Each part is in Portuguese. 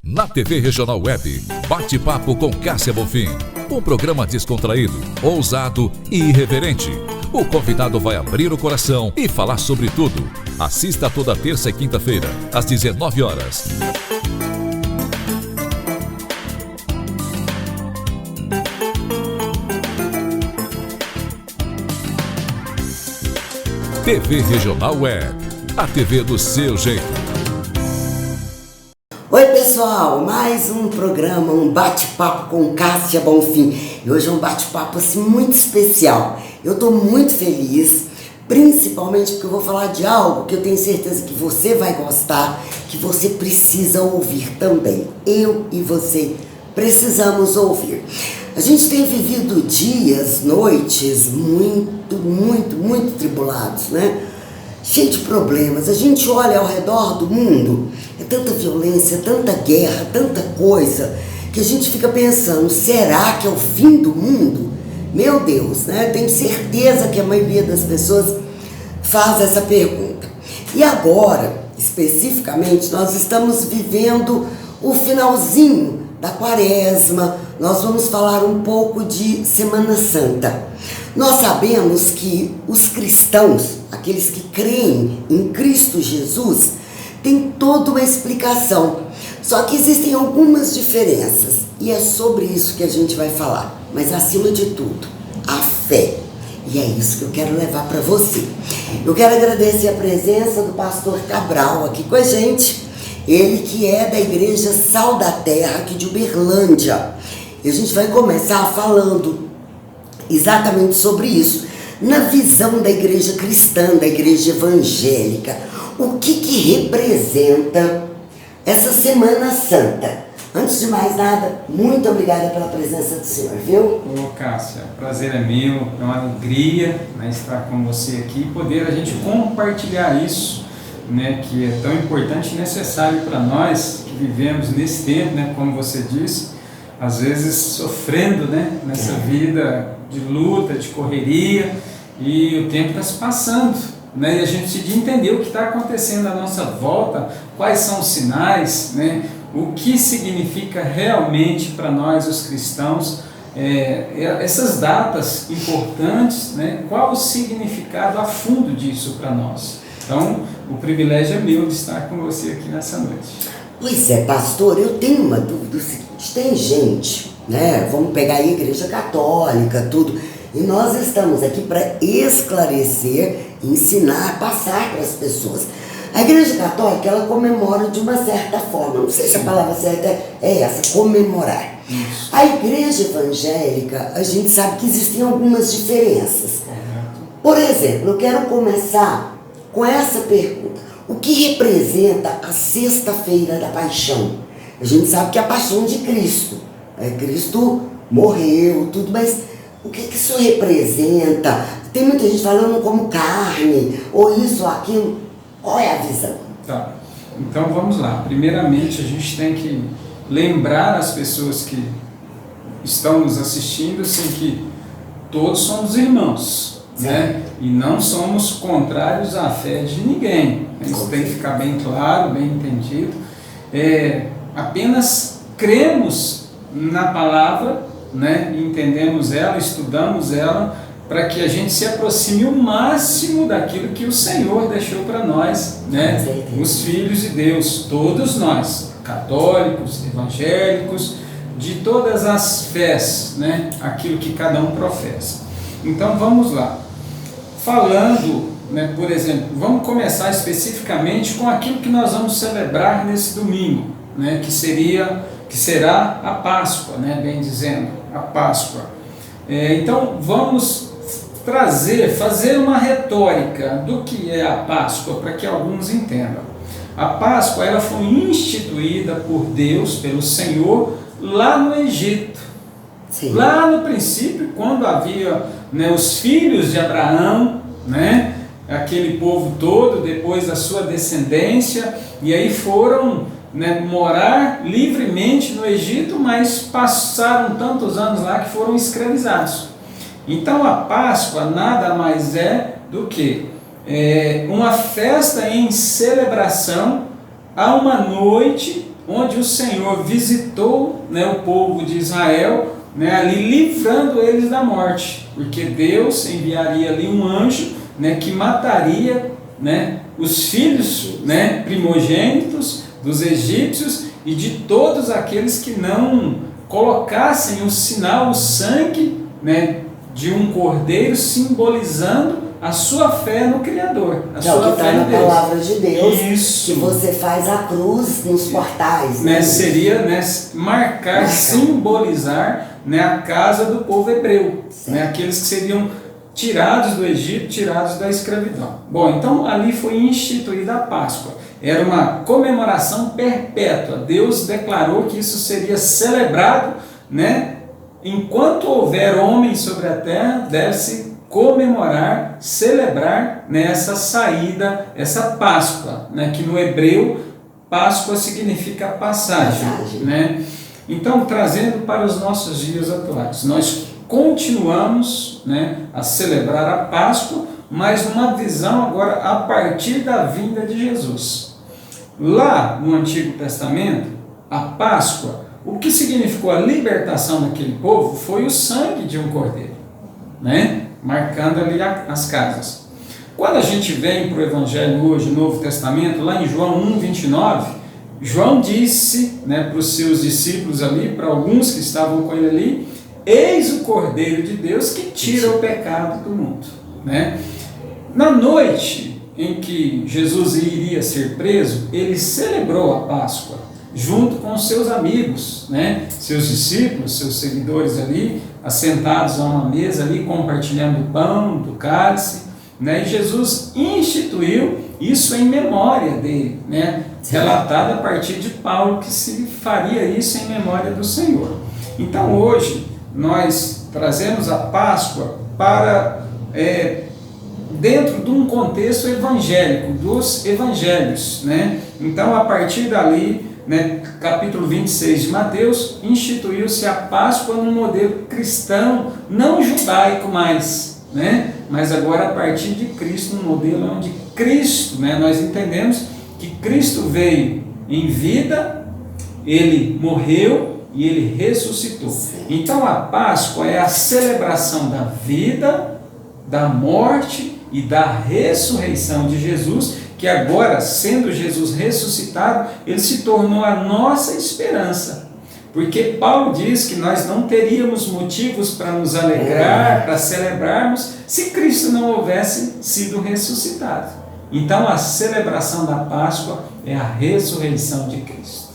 Na TV Regional Web, bate-papo com Cássia Bonfim. Um programa descontraído, ousado e irreverente. O convidado vai abrir o coração e falar sobre tudo. Assista toda terça e quinta-feira, às 19 horas. TV Regional Web, a TV do seu jeito. Oi pessoal, mais um programa, um bate-papo com Cássia Bonfim. E hoje é um bate-papo assim muito especial. Eu tô muito feliz, principalmente porque eu vou falar de algo que eu tenho certeza que você vai gostar, que você precisa ouvir também. Eu e você precisamos ouvir. A gente tem vivido dias, noites muito tribulados, né? Cheio de problemas. A gente olha ao redor do mundo, é tanta violência, tanta guerra, tanta coisa, que a gente fica pensando, será que é o fim do mundo? Meu Deus, né? Tenho certeza que a maioria das pessoas faz essa pergunta. E agora, especificamente, nós estamos vivendo o finalzinho da Quaresma. Nós vamos falar um pouco de Semana Santa. Nós sabemos que os cristãos, aqueles que creem em Cristo Jesus, têm toda uma explicação. Só que existem algumas diferenças e é sobre isso que a gente vai falar. Mas acima de tudo, a fé. E é isso que eu quero levar para você. Eu quero agradecer a presença do pastor Cabral aqui com a gente. Ele que é da Igreja Sal da Terra aqui de Uberlândia. E a gente vai começar falando exatamente sobre isso, na visão da igreja cristã, da igreja evangélica. O que representa essa Semana Santa? Antes de mais nada, muito obrigada pela presença do senhor, viu? Ô Cássia, o prazer é meu, é uma alegria, né, estar com você aqui e poder a gente compartilhar isso, né, que é tão importante e necessário para nós que vivemos nesse tempo, né, como você disse, às vezes sofrendo, né, nessa vida de luta, de correria, e o tempo está se passando, né, e a gente precisa entender o que está acontecendo à nossa volta, quais são os sinais, né, o que significa realmente para nós os cristãos, essas datas importantes, né, qual o significado a fundo disso para nós. Então, o privilégio é meu de estar com você aqui nessa noite. Pois é, pastor, eu tenho uma dúvida, o seguinte, tem gente, né, vamos pegar a Igreja Católica, tudo, e nós estamos aqui para esclarecer, ensinar, passar para as pessoas. A Igreja Católica, ela comemora de uma certa forma, não sei se a palavra certa é essa, comemorar. Isso. A Igreja Evangélica, a gente sabe que existem algumas diferenças. Por exemplo, eu quero começar com essa pergunta. O que representa a Sexta-feira da Paixão? A gente sabe que é a paixão de Cristo. Cristo morreu, tudo, mas o que isso representa? Tem muita gente falando como carne, ou isso ou aquilo. Qual é a visão? Tá, então vamos lá. Primeiramente, a gente tem que lembrar as pessoas que estão nos assistindo, assim, que todos somos irmãos, né? E não somos contrários à fé de ninguém. Isso tem que ficar bem claro, bem entendido. Apenas cremos na palavra, né? Entendemos ela, estudamos ela, para que a gente se aproxime o máximo daquilo que o Senhor deixou para nós, né? Os filhos de Deus, todos nós, católicos, evangélicos, de todas as fés, né? Aquilo que cada um professa. Então vamos lá. Falando, né, por exemplo, vamos começar especificamente com aquilo que nós vamos celebrar nesse domingo, né? Que será a Páscoa, né? Bem dizendo, a Páscoa. Então vamos fazer uma retórica do que é a Páscoa, para que alguns entendam. A Páscoa, ela foi instituída por Deus, pelo Senhor, lá no Egito. Sim. Lá no princípio, quando havia, né, os filhos de Abraão, né, aquele povo todo, depois da sua descendência, e aí foram, né, morar livremente no Egito, mas passaram tantos anos lá que foram escravizados. Então a Páscoa nada mais é do que uma festa em celebração a uma noite onde o Senhor visitou, né, o povo de Israel, né, ali livrando eles da morte, porque Deus enviaria ali um anjo, né, que mataria, né, os filhos, né, primogênitos dos egípcios e de todos aqueles que não colocassem o sinal, o sangue, né, de um cordeiro, simbolizando a sua fé no Criador, a sua que fé está na Deus. Palavra de Deus. Isso. Que você faz a cruz nos portais, né? Seria, né, marcar, simbolizar, né, a casa do povo hebreu, né, aqueles que seriam tirados do Egito, tirados da escravidão. Bom, então ali foi instituída a Páscoa. Era uma comemoração perpétua. Deus declarou que isso seria celebrado, né, enquanto houver homens sobre a terra, deve-se comemorar, celebrar, né, essa saída, essa Páscoa, né, que no hebreu Páscoa significa passagem. Né? Então, trazendo para os nossos dias atuais, nós continuamos, né, a celebrar a Páscoa, mas numa visão agora a partir da vinda de Jesus. Lá no Antigo Testamento, a Páscoa, o que significou a libertação daquele povo foi o sangue de um cordeiro, né? Marcando ali as casas. Quando a gente vem para o Evangelho hoje, Novo Testamento, lá em João 1,29, João disse, né, para os seus discípulos ali, para alguns que estavam com ele ali: eis o Cordeiro de Deus que tira o pecado do mundo. Né? Na noite em que Jesus iria ser preso, ele celebrou a Páscoa, junto com os seus amigos, né? Seus discípulos, seus seguidores ali, assentados a uma mesa ali, compartilhando o pão, do cálice, né? E Jesus instituiu isso em memória dele, né? Relatado a partir de Paulo, que se faria isso em memória do Senhor. Então hoje nós trazemos a Páscoa para dentro de um contexto evangélico, dos evangelhos, né? Então a partir dali, né, capítulo 26 de Mateus, instituiu-se a Páscoa no modelo cristão, não judaico mais, né, mas agora a partir de Cristo, no modelo onde Cristo, né, nós entendemos que Cristo veio em vida, ele morreu e ele ressuscitou. Então a Páscoa é a celebração da vida, da morte e da ressurreição de Jesus, que agora, sendo Jesus ressuscitado, ele se tornou a nossa esperança. Porque Paulo diz que nós não teríamos motivos para nos alegrar, para celebrarmos, se Cristo não houvesse sido ressuscitado. Então a celebração da Páscoa é a ressurreição de Cristo.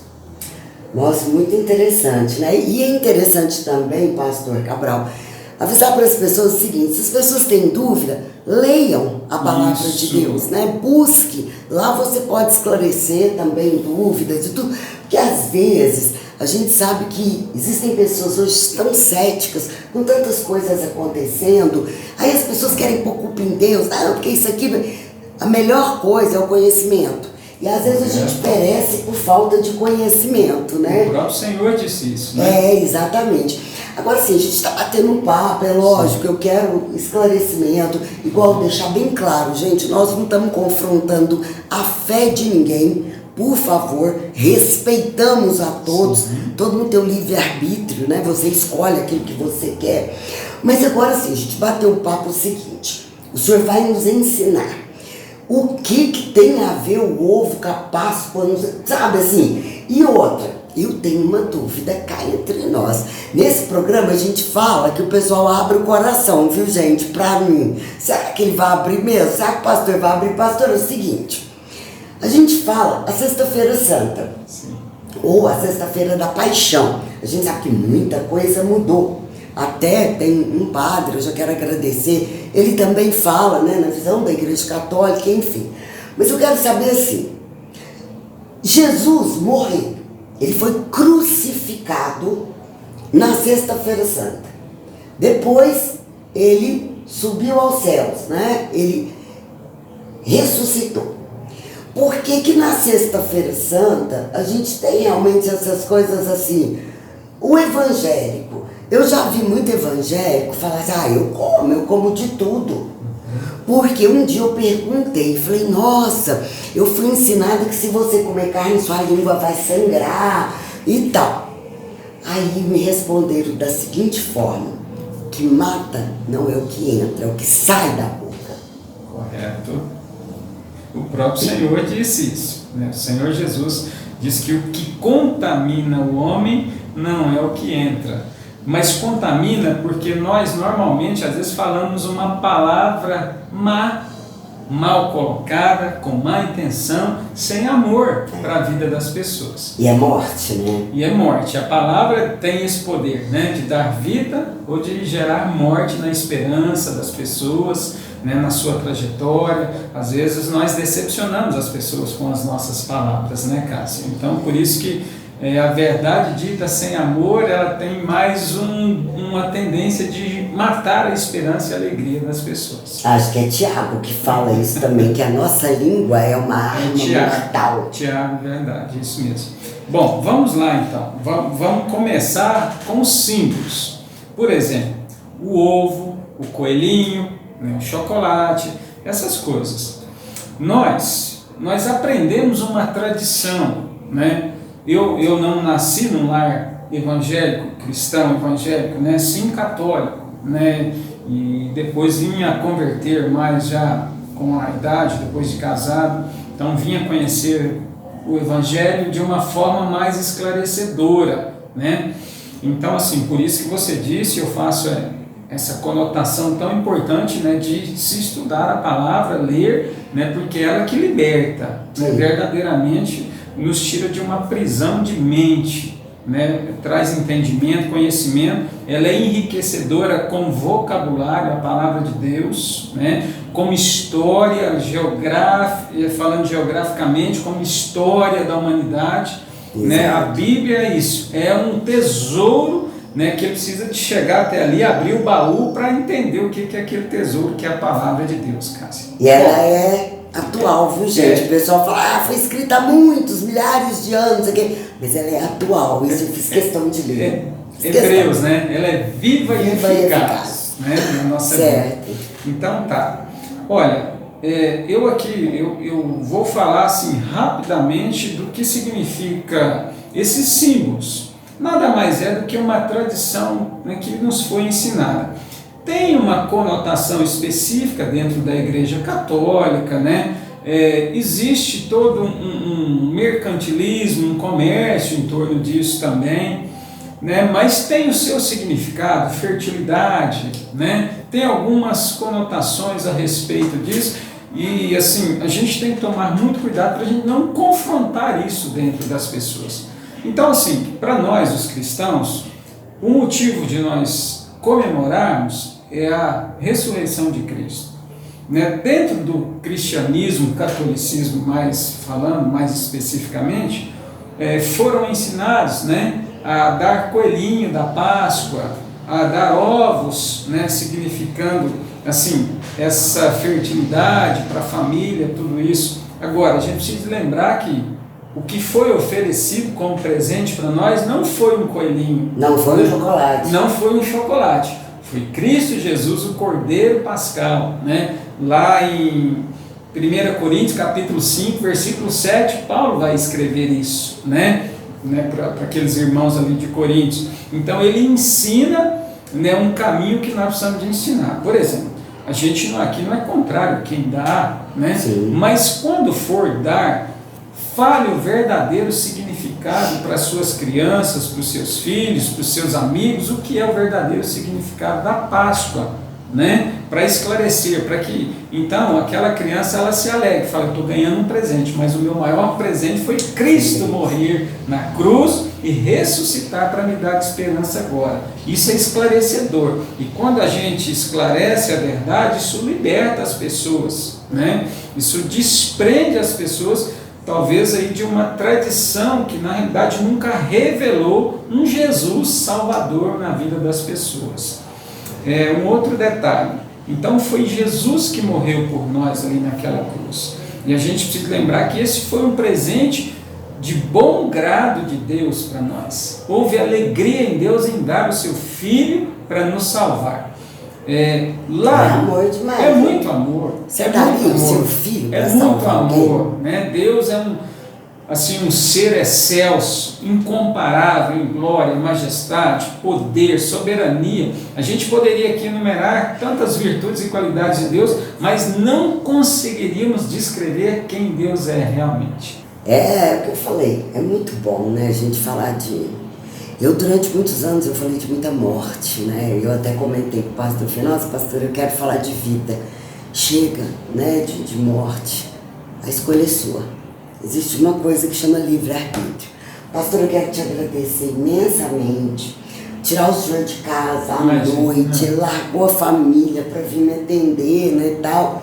Nossa, muito interessante, né? E é interessante também, pastor Cabral, avisar para as pessoas o seguinte: se as pessoas têm dúvida, leiam a palavra de Deus, né? Busque, lá você pode esclarecer também dúvidas e tudo, porque às vezes a gente sabe que existem pessoas hoje tão céticas, com tantas coisas acontecendo, aí as pessoas querem pôr culpa em Deus, porque isso aqui, a melhor coisa é o conhecimento. E às vezes a gente perece por falta de conhecimento, né? O próprio Senhor disse isso, né? Exatamente. Agora sim, a gente está batendo um papo, é lógico, eu quero esclarecimento, igual deixar bem claro, gente, nós não estamos confrontando a fé de ninguém, por favor, respeitamos a todos, todo mundo tem o livre-arbítrio, né? Você escolhe aquilo que você quer. Mas agora sim, a gente bateu um papo o seguinte: o senhor vai nos ensinar o que tem a ver o ovo com a Páscoa, sabe assim? E outra, eu tenho uma dúvida cá entre nós. Nesse programa a gente fala que o pessoal abre o coração, viu, gente? Pra mim. Será que ele vai abrir mesmo? Será que o pastor vai abrir? Pastor, é o seguinte: a gente fala a Sexta-feira Santa. Sim. Ou a Sexta-feira da Paixão. A gente sabe que muita coisa mudou. Até tem um padre, eu já quero agradecer, ele também fala, né, na visão da Igreja Católica, enfim. Mas eu quero saber assim: Jesus morreu, ele foi crucificado na Sexta-feira Santa. Depois ele subiu aos céus, né? Ele ressuscitou. Por que na Sexta-feira Santa a gente tem realmente essas coisas assim? O evangélico, eu já vi muito evangélico falar assim: eu como de tudo. Porque um dia eu perguntei, falei, nossa, eu fui ensinada que se você comer carne, sua língua vai sangrar e tal. Aí me responderam da seguinte forma, o que mata não é o que entra, é o que sai da boca. Correto. O próprio Senhor disse isso, né? O Senhor Jesus diz que o que contamina o homem não é o que entra, mas contamina porque nós normalmente às vezes falamos uma palavra mal colocada, com má intenção, sem amor para a vida das pessoas. E é morte, né? E é morte. A palavra tem esse poder, né, de dar vida ou de gerar morte na esperança das pessoas, né, na sua trajetória. Às vezes nós decepcionamos as pessoas com as nossas palavras, né, Cássio? Então, por isso que a verdade dita sem amor, ela tem mais uma tendência de matar a esperança e a alegria das pessoas. Acho que é Tiago que fala isso também, que a nossa língua é uma arma mortal. Tiago, verdade, isso mesmo. Bom, vamos lá então. Vamos começar com os símbolos. Por exemplo, o ovo, o coelhinho, né, o chocolate, essas coisas. Nós aprendemos uma tradição, né? Eu não nasci num lar evangélico, cristão evangélico, né? Sim, católico, né? E depois vinha a converter mais já com a idade, depois de casado. Então vinha conhecer o evangelho de uma forma mais esclarecedora, né? Então, assim, por isso que você disse, eu faço essa conotação tão importante, né, de se estudar a palavra, ler, né, porque ela que liberta, né, verdadeiramente nos tira de uma prisão de mente, né, traz entendimento, conhecimento, ela é enriquecedora com vocabulário, a palavra de Deus, né, como história geográfica, falando geograficamente, como história da humanidade, né, a Bíblia é isso, é um tesouro, né, que precisa de chegar até ali, abrir o baú para entender o que é aquele tesouro que é a palavra de Deus, Cássia. E ela é atual, viu, gente? O pessoal fala, foi escrita há muitos, milhares de anos, aqui. Mas ela é atual, isso eu fiz questão de ler. Hebreus, né? Ela é viva e eficaz, né, na nossa certo. vida. Então tá. Olha, eu vou falar assim rapidamente do que significa esses símbolos. Nada mais é do que uma tradição, né, que nos foi ensinada. Tem uma conotação específica dentro da Igreja Católica, né? Existe todo um mercantilismo, um comércio em torno disso também, né? Mas tem o seu significado, fertilidade, né? Tem algumas conotações a respeito disso e assim, a gente tem que tomar muito cuidado para a gente não confrontar isso dentro das pessoas. Então, assim, para nós, os cristãos, o motivo de nós comemorarmos é a ressurreição de Cristo. Né? Dentro do cristianismo, catolicismo, mais especificamente, foram ensinados, né, a dar coelhinho da Páscoa, a dar ovos, né, significando assim, essa fertilidade para a família, tudo isso. Agora, a gente precisa lembrar que o que foi oferecido como presente para nós não foi um coelhinho. Não foi um chocolate. Não foi um chocolate. Foi Cristo Jesus, o Cordeiro Pascal. Né? Lá em 1 Coríntios, capítulo 5, versículo 7, Paulo vai escrever isso, né? Para aqueles irmãos ali de Coríntios. Então ele ensina, né, um caminho que nós precisamos de ensinar. Por exemplo, a gente aqui não é contrário quem dá, né? Mas quando for dar, fale o verdadeiro significado para as suas crianças, para os seus filhos, para os seus amigos, o que é o verdadeiro significado da Páscoa, né? Para esclarecer, para que então aquela criança ela se alegre, fala, eu estou ganhando um presente, mas o meu maior presente foi Cristo morrer na cruz e ressuscitar para me dar esperança agora. Isso é esclarecedor, e quando a gente esclarece a verdade, isso liberta as pessoas, né? Isso desprende as pessoas talvez aí de uma tradição que na realidade nunca revelou um Jesus Salvador na vida das pessoas. Um outro detalhe, então foi Jesus que morreu por nós ali naquela cruz, e a gente precisa lembrar que esse foi um presente de bom grado de Deus para nós. Houve alegria em Deus em dar o seu Filho para nos salvar. Lá é amor demais. é muito amor. Você daria o seu filho para É muito salvar alguém? amor, né? Deus é um ser excelso, incomparável em glória, majestade, poder, soberania. A gente poderia aqui enumerar tantas virtudes e qualidades de Deus, mas não conseguiríamos descrever quem Deus é realmente. É o que eu falei, é muito bom, né, a gente falar de... Eu, durante muitos anos, eu falei de muita morte, né, eu até comentei com o pastor, eu falei, nossa, pastor, eu quero falar de vida. Chega, né, de morte, a escolha é sua. Existe uma coisa que chama livre-arbítrio. Pastor, eu quero te agradecer imensamente, tirar o senhor de casa à noite, largou a família para vir me atender, né, e tal.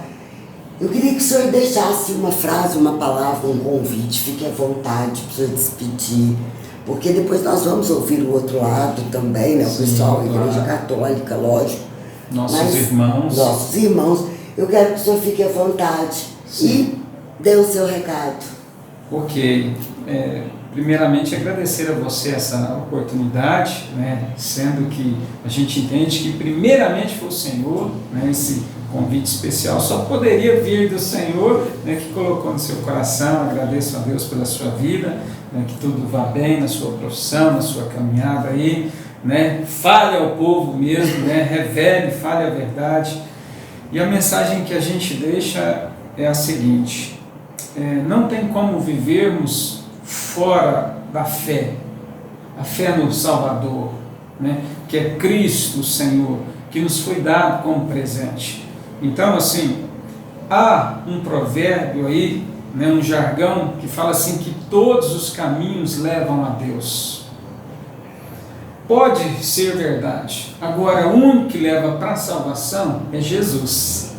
Eu queria que o senhor deixasse uma frase, uma palavra, um convite, fique à vontade para o senhor despedir, porque depois nós vamos ouvir o outro lado também, né, o pessoal, a Igreja Católica, lógico. Nossos irmãos. Eu quero que o senhor fique à vontade. Sim. E dê o seu recado. Ok. Primeiramente, agradecer a você essa oportunidade, né, sendo que a gente entende que primeiramente foi o Senhor, né, esse convite especial só poderia vir do Senhor, né, que colocou no seu coração. Agradeço a Deus pela sua vida, né, que tudo vá bem na sua profissão, na sua caminhada aí, né, fale ao povo mesmo, né, revele, fale a verdade. E a mensagem que a gente deixa é a seguinte: não tem como vivermos fora da fé, a fé no Salvador, né, que é Cristo, o Senhor, que nos foi dado como presente. Então, assim, há um provérbio aí, né, um jargão que fala assim, que todos os caminhos levam a Deus. Pode ser verdade. Agora, o único que leva para a salvação é Jesus.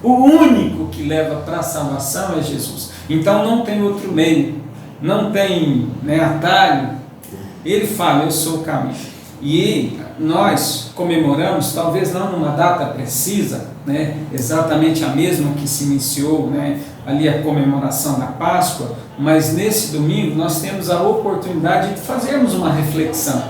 O único que leva para a salvação é Jesus. Então não tem outro meio, não tem, né, atalho. Ele fala, eu sou o caminho. E nós comemoramos, talvez não numa data precisa, né, exatamente a mesma que se iniciou, né, ali a comemoração da Páscoa, mas nesse domingo nós temos a oportunidade de fazermos uma reflexão,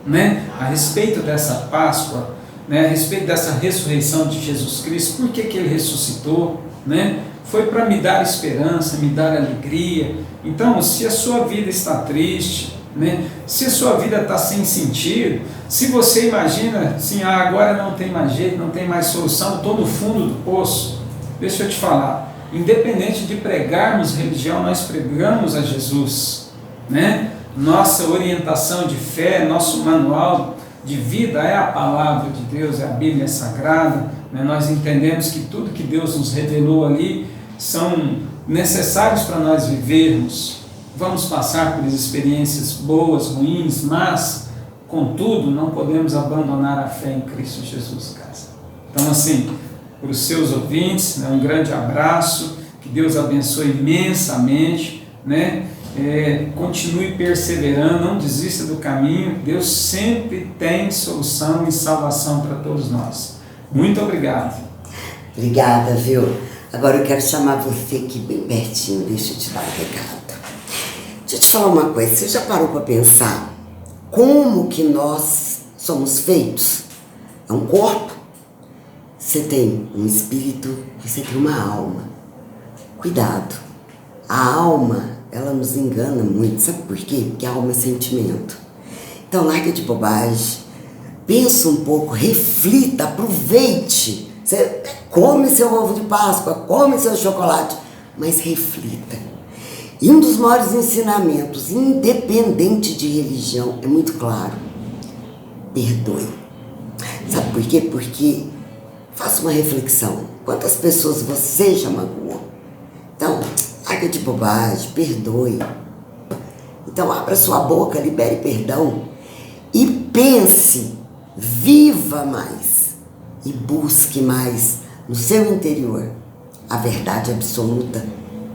né, a respeito dessa Páscoa, né, a respeito dessa ressurreição de Jesus Cristo. Por que ele ressuscitou, né? Foi para me dar esperança, me dar alegria. Então, se a sua vida está triste, né, se a sua vida está sem sentido, se você imagina assim, agora não tem mais jeito, não tem mais solução, estou no fundo do poço, deixa eu te falar, independente de pregarmos religião, nós pregamos a Jesus, né? Nossa orientação de fé, nosso manual de vida é a palavra de Deus, é a Bíblia Sagrada, né? Nós entendemos que tudo que Deus nos revelou ali são necessários para nós vivermos. Vamos passar por experiências boas, ruins, mas, contudo, não podemos abandonar a fé em Cristo Jesus, cara. Então, assim, para os seus ouvintes, né, um grande abraço, que Deus abençoe imensamente, né? Continue perseverando, não desista do caminho. Deus sempre tem solução e salvação para todos nós. Muito obrigado. Obrigada, viu? Agora eu quero chamar você aqui bem pertinho, deixa eu te dar um recado. Deixa eu te falar uma coisa, você já parou para pensar como que nós somos feitos? É um corpo, você tem um espírito, você tem uma alma. Cuidado, a alma, ela nos engana muito, sabe por quê? Porque a alma é sentimento. Então larga de bobagem, pensa um pouco, reflita, aproveite. Você come seu ovo de Páscoa, come seu chocolate, mas reflita. E um dos maiores ensinamentos, independente de religião, é muito claro: perdoe. Sabe por quê? Porque, faça uma reflexão, quantas pessoas você já magoou? Então, larga de bobagem, perdoe. Então abra sua boca, libere perdão e pense, viva mais e busque mais no seu interior a verdade absoluta,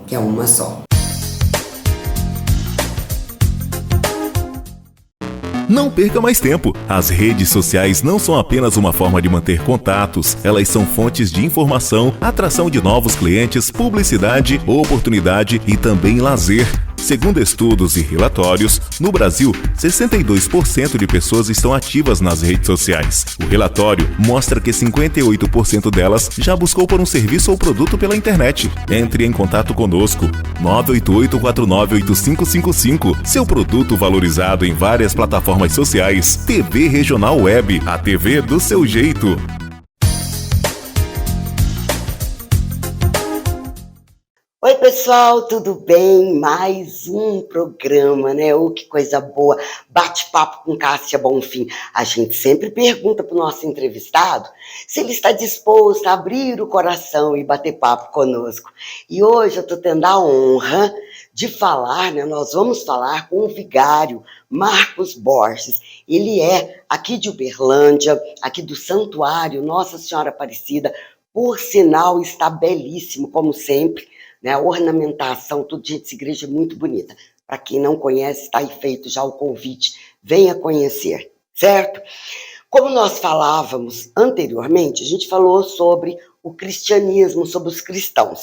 que é uma só. Não perca mais tempo. As redes sociais não são apenas uma forma de manter contatos, elas são fontes de informação, atração de novos clientes, publicidade, oportunidade e também lazer. Segundo estudos e relatórios, no Brasil, 62% de pessoas estão ativas nas redes sociais. O relatório mostra que 58% delas já buscou por um serviço ou produto pela internet. Entre em contato conosco, 988-498555. Seu produto valorizado em várias plataformas sociais. TV Regional Web, a TV do seu jeito. Oi, pessoal, tudo bem? Mais um programa, né? Oh, que coisa boa! Bate-papo com Cássia Bonfim. A gente sempre pergunta para o nosso entrevistado se ele está disposto a abrir o coração e bater papo conosco. E hoje eu estou tendo a honra de falar, né? Nós vamos falar com o vigário Marcos Borges. Ele é aqui de Uberlândia, aqui do Santuário Nossa Senhora Aparecida. Por sinal, está belíssimo, como sempre. Né, a ornamentação, tudo de essa igreja é muito bonita. Para quem não conhece, está aí feito já o convite, venha conhecer, certo? Como nós falávamos anteriormente, a gente falou sobre o cristianismo, sobre os cristãos.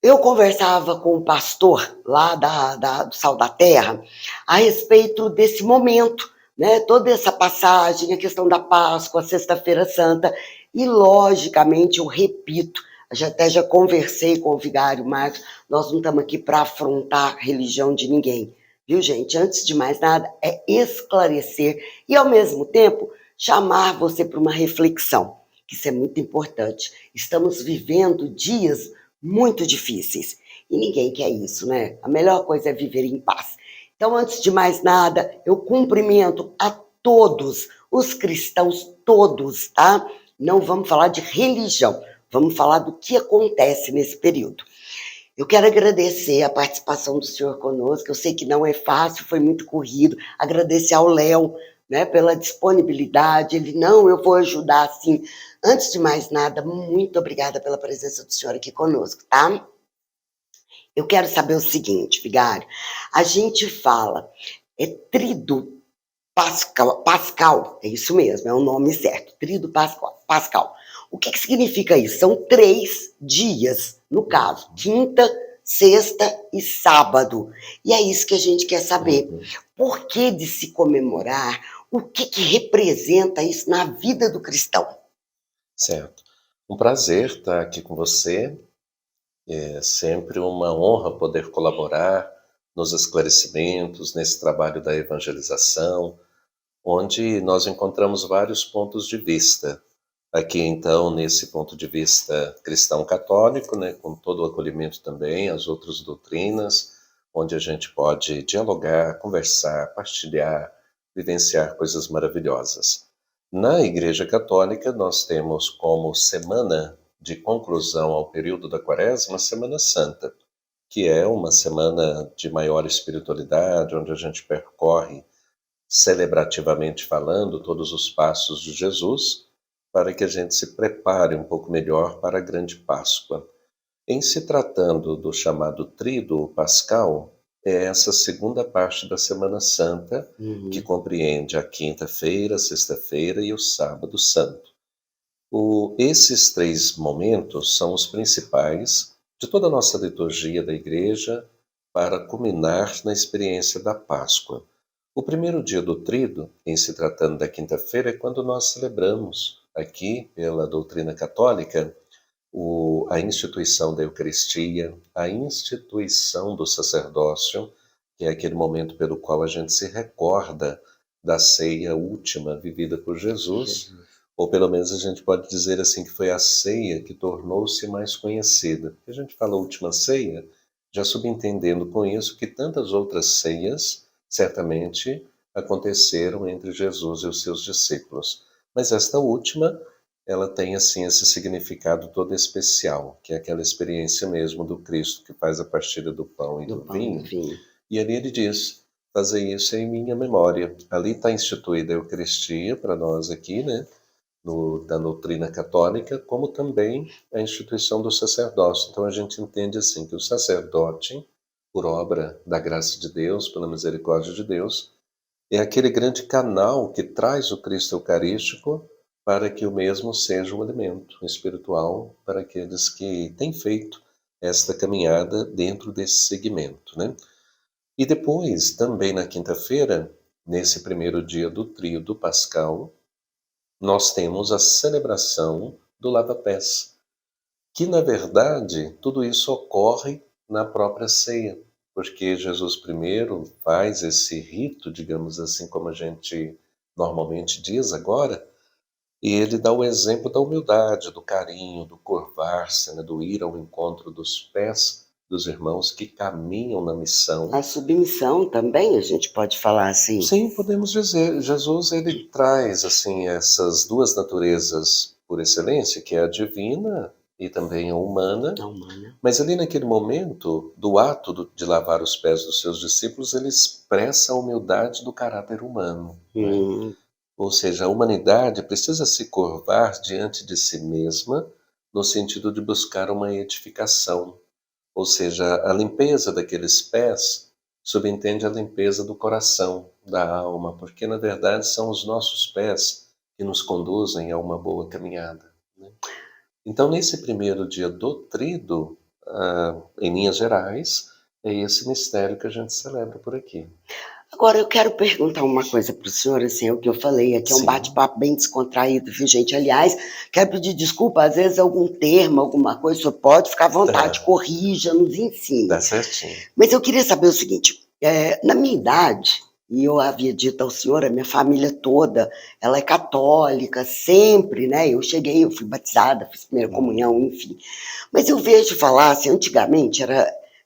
Eu conversava com o pastor lá do Sal da Terra a respeito desse momento, né, toda essa passagem, a questão da Páscoa, a Sexta-feira Santa, e logicamente eu repito, já conversei com o vigário Marcos, nós não estamos aqui para afrontar a religião de ninguém, viu, gente? Antes de mais nada, é esclarecer e, ao mesmo tempo, chamar você para uma reflexão, que isso é muito importante. Estamos vivendo dias muito difíceis e ninguém quer isso, né? A melhor coisa é viver em paz. Então, antes de mais nada, eu cumprimento a todos os cristãos, todos, tá? Não vamos falar de religião. Vamos falar do que acontece nesse período. Eu quero agradecer a participação do senhor conosco, eu sei que não é fácil, foi muito corrido, agradecer ao Léo, né, pela disponibilidade, ele, não, eu vou ajudar sim. Antes de mais nada, muito obrigada pela presença do senhor aqui conosco, tá? Eu quero saber o seguinte, vigário, a gente fala, Tríduo Pascal, é isso mesmo, é o nome certo, Tríduo Pascal. O que significa isso? São 3 dias, no caso, quinta, sexta e sábado. E é isso que a gente quer saber. Por que de se comemorar? O que representa isso na vida do cristão? Certo. Um prazer estar aqui com você. É sempre uma honra poder colaborar nos esclarecimentos, nesse trabalho da evangelização, onde nós encontramos vários pontos de vista. Aqui, então, nesse ponto de vista cristão católico, né, com todo o acolhimento também às outras doutrinas, onde a gente pode dialogar, conversar, partilhar, vivenciar coisas maravilhosas. Na Igreja Católica, nós temos como semana de conclusão ao período da Quaresma, a Semana Santa, que é uma semana de maior espiritualidade, onde a gente percorre, celebrativamente falando, todos os passos de Jesus, para que a gente se prepare um pouco melhor para a grande Páscoa. Em se tratando do chamado Tríduo Pascal, é essa segunda parte da Semana Santa, que compreende a quinta-feira, a sexta-feira e o sábado santo. Esses 3 momentos são os principais de toda a nossa liturgia da Igreja para culminar na experiência da Páscoa. O primeiro dia do Tríduo, em se tratando da quinta-feira, é quando nós celebramos aqui, pela doutrina católica, a instituição da Eucaristia, a instituição do sacerdócio, que é aquele momento pelo qual a gente se recorda da ceia última vivida por Jesus, ou pelo menos a gente pode dizer assim que foi a ceia que tornou-se mais conhecida. A gente fala última ceia, já subentendendo com isso que tantas outras ceias certamente aconteceram entre Jesus e os seus discípulos. Mas esta última, ela tem assim esse significado todo especial, que é aquela experiência mesmo do Cristo que faz a partilha do pão e do vinho. E ali ele diz, fazer isso em minha memória. Ali está instituída a Eucaristia para nós aqui, né, da doutrina católica, como também a instituição do sacerdócio. Então a gente entende assim que o sacerdote, por obra da graça de Deus, pela misericórdia de Deus, é aquele grande canal que traz o Cristo Eucarístico para que o mesmo seja um alimento espiritual para aqueles que têm feito esta caminhada dentro desse segmento, né? E depois, também na quinta-feira, nesse primeiro dia do tríodo pascal, nós temos a celebração do lava-pés, que na verdade tudo isso ocorre na própria ceia, porque Jesus primeiro faz esse rito, digamos assim, como a gente normalmente diz agora, e ele dá o exemplo da humildade, do carinho, do curvar-se, né, do ir ao encontro dos pés dos irmãos que caminham na missão. A submissão também, a gente pode falar assim. Sim, podemos dizer. Jesus ele traz assim essas duas naturezas por excelência, que é a divina e também a humana. A humana. Mas ali naquele momento do ato de lavar os pés dos seus discípulos, ele expressa a humildade do caráter humano, né? Ou seja, a humanidade precisa se curvar diante de si mesma no sentido de buscar uma edificação. Ou seja, a limpeza daqueles pés subentende a limpeza do coração, da alma, porque na verdade são os nossos pés que nos conduzem a uma boa caminhada, né? Então, nesse primeiro dia do Tríduo, em linhas gerais, é esse mistério que a gente celebra por aqui. Agora, eu quero perguntar uma coisa para o senhor, assim, é o que eu falei aqui, é um Sim. bate-papo bem descontraído, viu, gente? Aliás, quero pedir desculpa, às vezes algum termo, alguma coisa, o senhor pode ficar à vontade, corrija, nos ensine. Dá certinho. Mas eu queria saber o seguinte, na minha idade, e eu havia dito ao senhor, a minha família toda, ela é católica, sempre, né? Eu fui batizada, fiz primeira comunhão, enfim. Mas eu vejo falar, assim, antigamente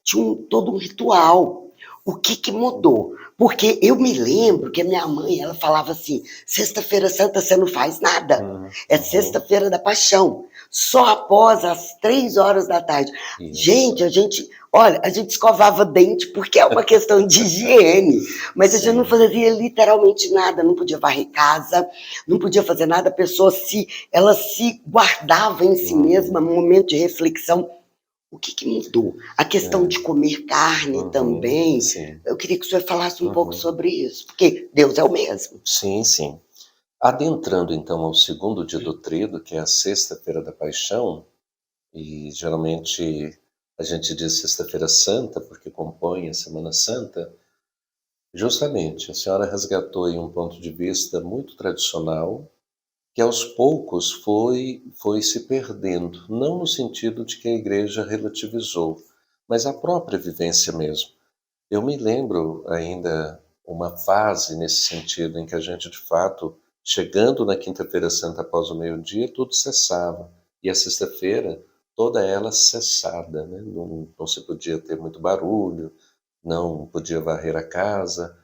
tinha todo um ritual. O que mudou? Porque eu me lembro que a minha mãe, ela falava assim, Sexta-feira Santa você não faz nada, é Sexta-feira da Paixão, só após as 3 horas da tarde. Isso. Gente, a gente escovava dente porque é uma questão de higiene, mas a gente não fazia literalmente nada, não podia varrer casa, não podia fazer nada, a pessoa ela se guardava em si mesma, um momento de reflexão. O que mudou? A questão de comer carne também. Sim. Eu queria que o senhor falasse um pouco sobre isso, porque Deus é o mesmo. Sim, sim. Adentrando então ao segundo dia do Tríduo, que é a Sexta-feira da Paixão, e geralmente a gente diz Sexta-feira Santa, porque compõe a Semana Santa, justamente a senhora resgatou aí um ponto de vista muito tradicional, que aos poucos foi se perdendo, não no sentido de que a igreja relativizou, mas a própria vivência mesmo. Eu me lembro ainda uma fase nesse sentido em que a gente, de fato, chegando na Quinta-feira Santa após o meio-dia, tudo cessava. E a sexta-feira, toda ela cessada, né? Não se podia ter muito barulho, não podia varrer a casa.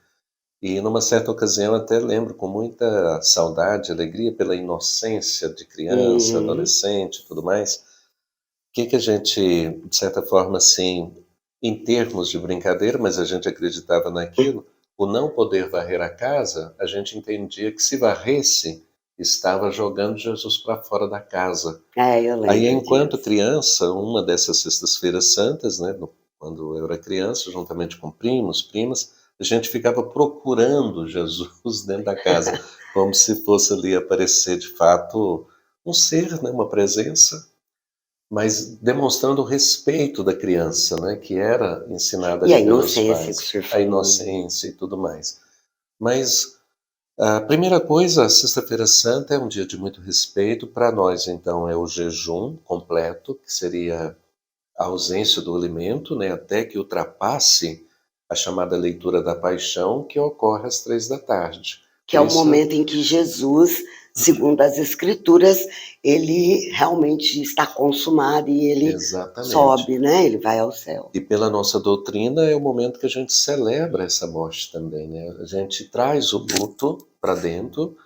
E numa certa ocasião até lembro com muita saudade, alegria pela inocência de criança, adolescente e tudo mais, que a gente, de certa forma, assim, em termos de brincadeira, mas a gente acreditava naquilo, o não poder varrer a casa, a gente entendia que se varresse, estava jogando Jesus para fora da casa. Eu lembro Aí, enquanto disso. criança, uma dessas sextas-feiras santas, né, quando eu era criança, juntamente com primos, primas, a gente ficava procurando Jesus dentro da casa, como se fosse ali aparecer de fato um ser, né, uma presença, mas demonstrando o respeito da criança, né, que era ensinada E a ali pelos inocência que o pais, senhor a falou. inocência e tudo mais. Mas a primeira coisa, a Sexta-feira Santa é um dia de muito respeito. Para nós, então, é o jejum completo, que seria a ausência do alimento, né, até que ultrapasse a chamada leitura da Paixão, que ocorre às 3 da tarde. Que é o Isso- momento em que Jesus, segundo as Escrituras, ele realmente está consumado e ele Exatamente. sobe, né? Ele vai ao céu. E pela nossa doutrina é o momento que a gente celebra essa morte também, né? A gente traz o luto para dentro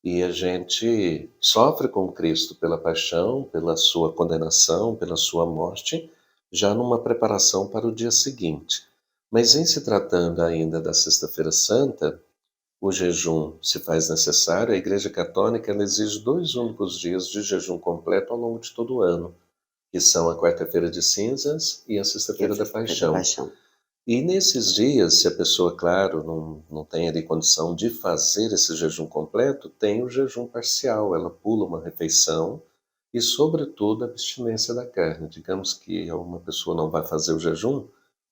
e a gente sofre com Cristo pela paixão, pela sua condenação, pela sua morte, já numa preparação para o dia seguinte. Mas em se tratando ainda da Sexta-feira Santa, o jejum se faz necessário. A Igreja Católica ela exige 2 únicos dias de jejum completo ao longo de todo o ano, que são a Quarta-feira de Cinzas e a Sexta-feira da Paixão. E nesses dias, se a pessoa, claro, não tem ali condição de fazer esse jejum completo, tem o jejum parcial, ela pula uma refeição e, sobretudo, a abstinência da carne. Digamos que uma pessoa não vai fazer o jejum,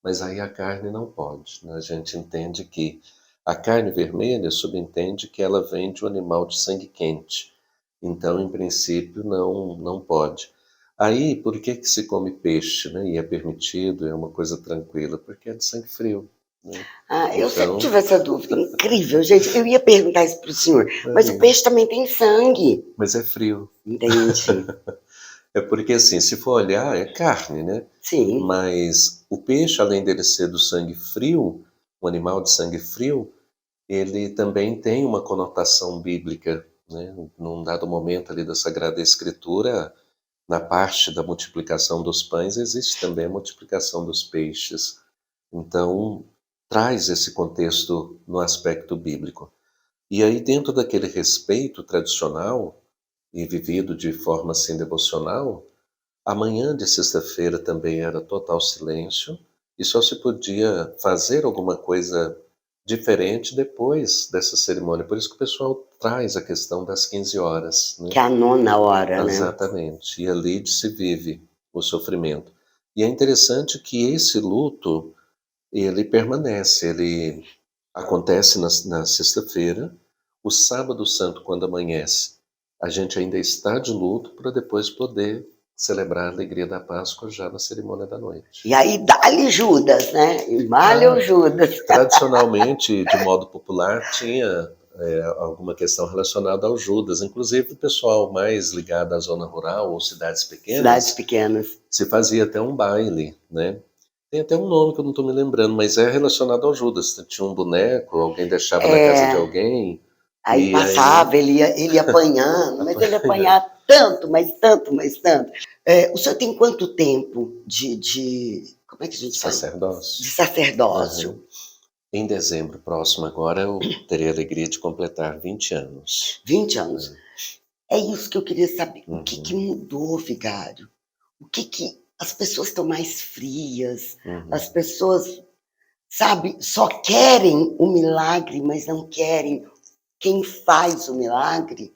mas aí a carne não pode, né? A gente entende que a carne vermelha subentende que ela vem de um animal de sangue quente. Então, em princípio, não pode. Aí, por que que se come peixe, né? E é permitido, é uma coisa tranquila? Porque é de sangue frio, né? Eu sempre Então, tive essa dúvida. Incrível, gente. Eu ia perguntar isso para o senhor. Mas o peixe também tem sangue. mas é frio. Entendi. É porque, assim, se for olhar, é carne, né? Sim. Mas o peixe, além dele ser do sangue frio, um animal de sangue frio, ele também tem uma conotação bíblica, né? Num dado momento ali da Sagrada Escritura, na parte da multiplicação dos pães, existe também a multiplicação dos peixes. Então, traz esse contexto no aspecto bíblico. E aí, dentro daquele respeito tradicional e vivido de forma assim devocional, a manhã de sexta-feira também era total silêncio e só se podia fazer alguma coisa diferente depois dessa cerimônia. Por isso que o pessoal traz a questão das 15 horas, né? Que é a 9ª, né? Exatamente. E ali se vive o sofrimento. E é interessante que esse luto, ele permanece, ele acontece na sexta-feira, o sábado santo, quando amanhece, a gente ainda está de luto para depois poder celebrar a alegria da Páscoa já na cerimônia da noite. E aí dá-lhe Judas, né? E malha o Judas. Tradicionalmente, de modo popular, tinha alguma questão relacionada ao Judas. Inclusive, o pessoal mais ligado à zona rural ou cidades pequenas, se fazia até um baile, né? Tem até um nome que eu não estou me lembrando, mas é relacionado ao Judas. Tinha um boneco, alguém deixava na casa de alguém. Aí passava, ele ia apanhando, mas ele apanhava tanto, mas tanto, mas tanto. O senhor tem quanto tempo de como é que a gente fala? Sacerdócio. De sacerdócio. Uhum. Em dezembro próximo agora eu terei a alegria de completar 20 anos. 20 anos. É isso que eu queria saber. O que mudou, vigário? O que as pessoas estão mais frias? As pessoas, sabe, só querem o milagre, mas não querem quem faz o milagre?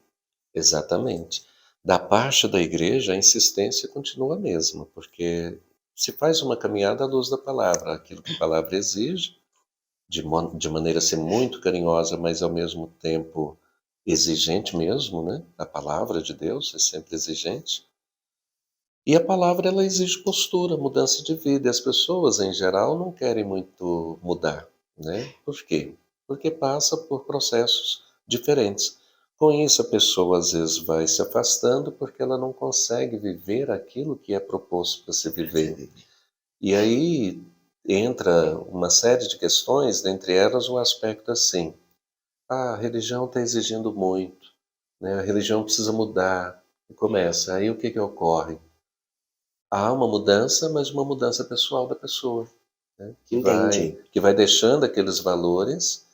Exatamente. Da parte da igreja, a insistência continua a mesma, porque se faz uma caminhada à luz da palavra, aquilo que a palavra exige, de maneira a ser muito carinhosa, mas ao mesmo tempo exigente mesmo, né? A palavra de Deus é sempre exigente. E a palavra, ela exige postura, mudança de vida, e as pessoas, em geral, não querem muito mudar, né? Por quê? Porque passa por processos diferentes. Com isso, a pessoa, às vezes, vai se afastando porque ela não consegue viver aquilo que é proposto para se viver. E aí entra uma série de questões, dentre elas o aspecto assim, a religião está exigindo muito, né? A religião precisa mudar, e começa. Aí o que ocorre? Há uma mudança, mas uma mudança pessoal da pessoa, né? Que vai deixando aqueles valores,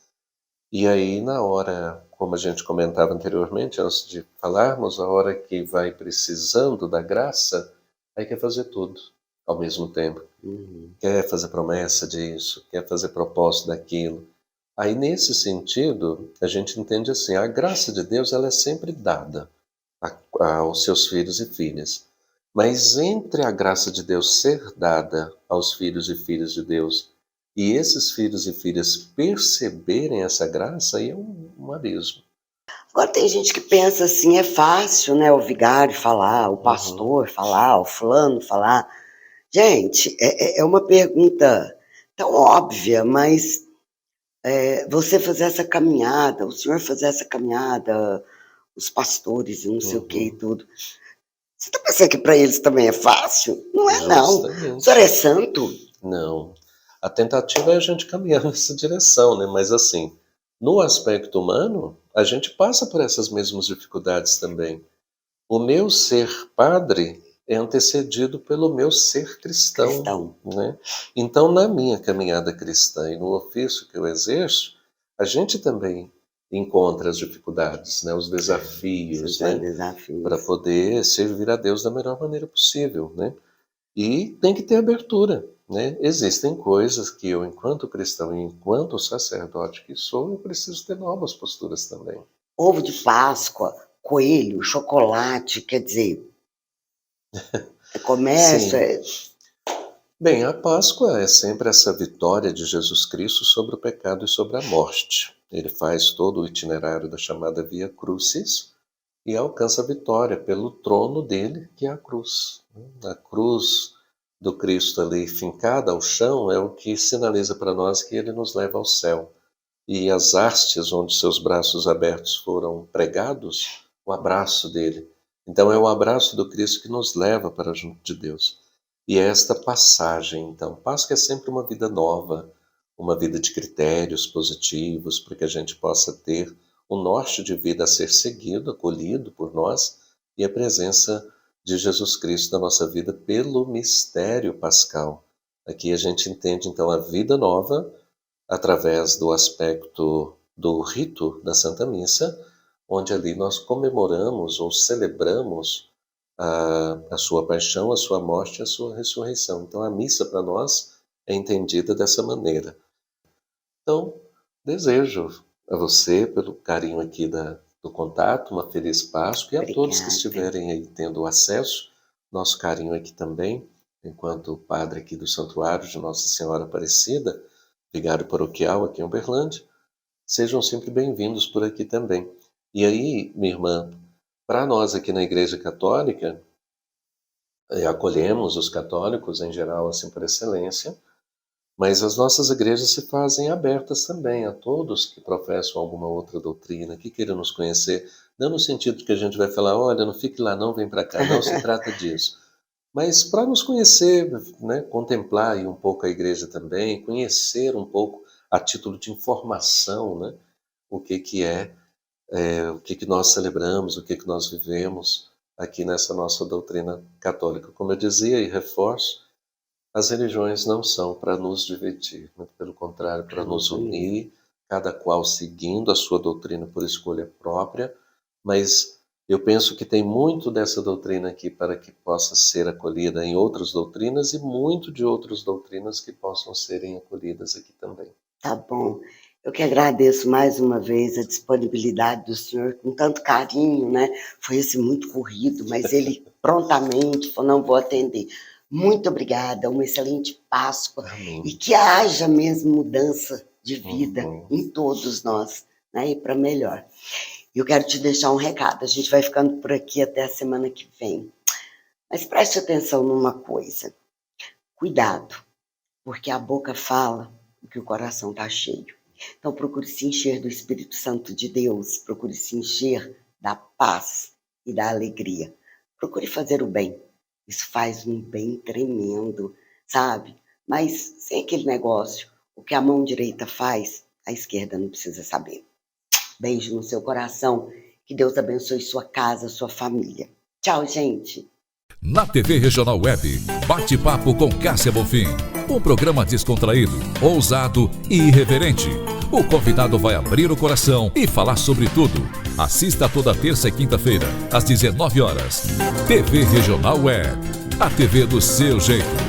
e aí na hora, como a gente comentava anteriormente, antes de falarmos, a hora que vai precisando da graça, aí quer fazer tudo ao mesmo tempo. Quer fazer promessa disso, quer fazer propósito daquilo. Aí nesse sentido, a gente entende assim, a graça de Deus ela é sempre dada aos seus filhos e filhas. Mas entre a graça de Deus ser dada aos filhos e filhas de Deus e esses filhos e filhas perceberem essa graça, aí é um abismo. Agora tem gente que pensa assim, é fácil, né? O vigário falar, o pastor falar, o fulano falar. Gente, é uma pergunta tão óbvia, mas você fazer essa caminhada, o senhor fazer essa caminhada, os pastores e não sei o que e tudo. Você tá pensando que para eles também é fácil? Não é, não. O senhor é santo? Não. A tentativa é a gente caminhar nessa direção, né? Mas assim, no aspecto humano, a gente passa por essas mesmas dificuldades também. O meu ser padre é antecedido pelo meu ser cristão, né? Então, na minha caminhada cristã e no ofício que eu exerço, a gente também encontra as dificuldades, né? Os desafios, né? Para poder servir a Deus da melhor maneira possível, né? E tem que ter abertura, né? Existem coisas que eu, enquanto cristão e enquanto sacerdote que sou, eu preciso ter novas posturas também. Ovo de Páscoa, coelho, chocolate, quer dizer, comércio. Bem, a Páscoa é sempre essa vitória de Jesus Cristo sobre o pecado e sobre a morte. Ele faz todo o itinerário da chamada Via Crucis e alcança a vitória pelo trono dele, que é a cruz. A cruz do Cristo ali fincada ao chão é o que sinaliza para nós que ele nos leva ao céu. E as hastes onde seus braços abertos foram pregados, o abraço dele. Então é o abraço do Cristo que nos leva para junto de Deus. E é esta passagem, então, Páscoa é sempre uma vida nova, uma vida de critérios positivos, para que a gente possa ter um norte de vida a ser seguido, acolhido por nós, e a presença de Jesus Cristo na nossa vida pelo mistério pascal. Aqui a gente entende, então, a vida nova através do aspecto do rito da Santa Missa, onde ali nós comemoramos ou celebramos a sua paixão, a sua morte e a sua ressurreição. Então a missa para nós é entendida dessa maneira. Então, desejo a você, pelo carinho aqui do contato, uma feliz Páscoa, e a todos que estiverem aí tendo acesso, nosso carinho aqui também, enquanto padre aqui do Santuário de Nossa Senhora Aparecida, vigário paroquial aqui em Uberlândia, sejam sempre bem-vindos por aqui também. E aí, minha irmã, para nós aqui na Igreja Católica, acolhemos os católicos em geral, assim por excelência, mas as nossas igrejas se fazem abertas também a todos que professam alguma outra doutrina, que queiram nos conhecer, não no sentido que a gente vai falar, olha, não fique lá não, vem para cá, não se trata disso. Mas para nos conhecer, né, contemplar aí um pouco a igreja também, conhecer um pouco a título de informação, né, o que é, o que nós celebramos, o que nós vivemos aqui nessa nossa doutrina católica. Como eu dizia e reforço, as religiões não são para nos dividir, mas pelo contrário, para nos unir, cada qual seguindo a sua doutrina por escolha própria, mas eu penso que tem muito dessa doutrina aqui para que possa ser acolhida em outras doutrinas e muito de outras doutrinas que possam serem acolhidas aqui também. Tá bom. Eu que agradeço mais uma vez a disponibilidade do senhor, com tanto carinho, né? Foi assim muito corrido, mas ele prontamente falou, não vou atender. Muito obrigada, uma excelente Páscoa. Amém. E que haja mesmo mudança de vida em todos nós, né? E para melhor. Eu quero te deixar um recado, a gente vai ficando por aqui até a semana que vem. Mas preste atenção numa coisa, cuidado, porque a boca fala o que o coração está cheio. Então procure se encher do Espírito Santo de Deus, procure se encher da paz e da alegria. Procure fazer o bem, isso faz um bem tremendo, sabe? Mas sem aquele negócio, o que a mão direita faz, a esquerda não precisa saber. Beijo no seu coração, que Deus abençoe sua casa, sua família. Tchau, gente! Na TV Regional Web, bate-papo com Cássia Bonfim. Um programa descontraído, ousado e irreverente. O convidado vai abrir o coração e falar sobre tudo. Assista toda terça e quinta-feira, às 19 horas. TV Regional Web, a TV do seu jeito.